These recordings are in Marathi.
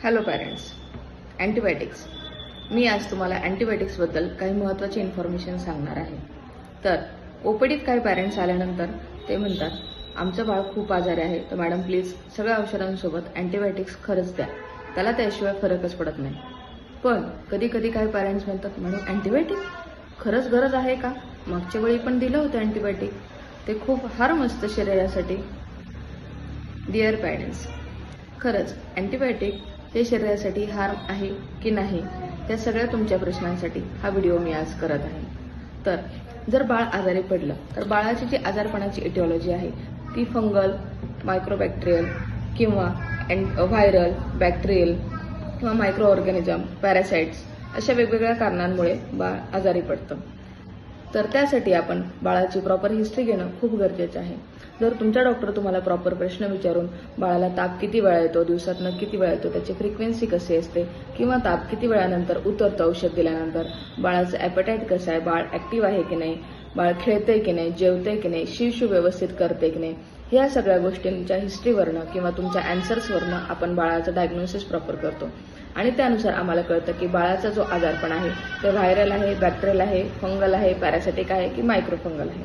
Hello parents, antibiotics. मी आज तुम्हाला अँटीबायोटिक्सबद्दल काही महत्त्वाची इन्फॉर्मेशन सांगणार आहे. तर ओपीडीत काही पॅरेंट्स आल्यानंतर ते म्हणतात, आमचं बाळ खूप आजारी आहे, तर मॅडम प्लीज सगळ्या औषधांसोबत अँटीबायोटिक्स खरंच द्या, त्याला त्याशिवाय फरकच पडत नाही. पण कधी कधी काही पॅरेंट्स म्हणतात, मॅडम अँटीबायोटिक खरंच गरज आहे का? मागच्या वेळी पण दिलं होतं अँटीबायोटिक, ते खूप हार्म असतं शरीरासाठी. डिअर पॅरेंट्स, खरंच अँटीबायोटिक हे शरीरासाठी हार्म आहे की नाही, त्या सगळ्या तुमच्या प्रश्नांसाठी हा व्हिडिओ मी आज करत आहे. तर जर बाळ आजारी पडलं तर बाळाची जी आजारपणाची इटिओलॉजी आहे ती फंगल, मायक्रोबॅक्टेरियल किंवा व्हायरल, बॅक्टेरियल किंवा मायक्रो ऑर्गॅनिझम, पॅरासाइट्स अशा वेगवेगळ्या कारणांमुळे बाळ आजारी पडतं. तर त्यासाठी आपण बाळाची प्रॉपर हिस्ट्री घेणं खूप गरजेचं आहे. जर तुमचा डॉक्टर तुम्हाला प्रॉपर प्रश्न विचारून बाळाला ताप किती वेळा येतो, दिवसातनं किती वेळा येतो, त्याची फ्रिक्वेन्सी कशी असते किंवा ताप किती वेळानंतर उतरतं औषध दिल्यानंतर, बाळाचं ॲपेटाईट कसं आहे, बाळ ॲक्टिव्ह आहे की नाही, बाळ खेळतंय की नाही, जेवतंय की नाही, शिवशू व्यवस्थित करते की नाही, ह्या सगळ्या गोष्टींच्या हिस्ट्रीवरनं किंवा तुमच्या ॲन्सर्सवरनं आपण बाळाचं डायग्नोसिस प्रॉपर करतो. आणि त्यानुसार आम्हाला कळतं की बाळाचा जो आजारपण आहे ते व्हायरल आहे, बॅक्टेरियल आहे, फंगल आहे, पॅरासिटिक आहे की मायक्रोफंगल आहे.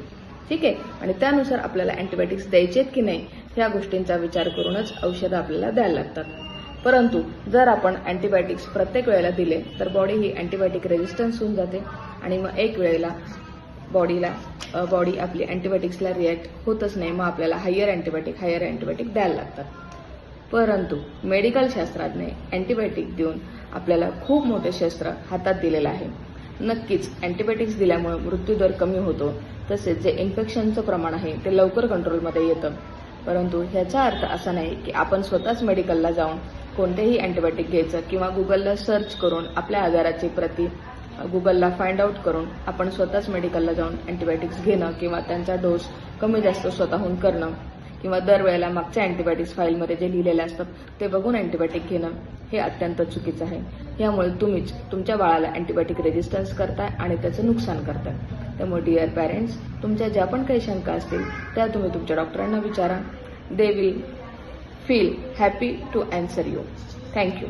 ठीक आहे. आणि त्यानुसार आपल्याला अँटीबायोटिक्स द्यायचेत की नाही ह्या गोष्टींचा विचार करूनच औषधं आपल्याला द्यायला लागतात. परंतु जर आपण अँटीबायोटिक्स प्रत्येक वेळेला दिले तर बॉडी ही अँटीबायोटिक रेजिस्टन्स होऊन जाते आणि मग एक वेळेला बॉडी आपली अँटीबायोटिक्सला रिॲक्ट होतच नाही, मग आपल्याला हायर अँटीबायोटिक द्यायला लागतात. परंतु मेडिकल शास्त्राने अँटीबायोटिक देऊन आपल्याला खूप मोठे शस्त्र हातात दिलेलं आहे. नक्कीच अँटीबायोटिक्स दिल्यामुळे मृत्यूदर कमी होतो, तसेच जे इन्फेक्शनचं प्रमाण आहे ते लवकर कंट्रोलमध्ये येतं. परंतु ह्याचा अर्थ असा नाही की आपण स्वतःच मेडिकलला जाऊन कोणतेही अँटीबायोटिक घ्यायचं किंवा गुगलला सर्च करून आपल्या आजाराची प्रती गुगलला फाइंड आउट करून आपण स्वतःच मेडिकलला जाऊन अँटीबायोटिक्स घेणं किंवा त्यांचा डोस कमी जास्त स्वतःहून करणं किंवा दरवेळेला मागच्या अँटीबायोटिक्स फाईलमध्ये जे लिहिलेले असतात ते बघून अँटीबायोटिक घेणं हे अत्यंत चुकीचं आहे. यामुळे तुम्हीच तुमच्या बाळाला अँटीबायोटिक रेजिस्टन्स करताय आणि त्याचं नुकसान करताय. त्यामुळे डिअर पॅरेंट्स, तुमच्या ज्या पण काही शंका असतील त्या तुम्ही तुमच्या डॉक्टरांना विचारा. They will feel happy to answer you. Thank you.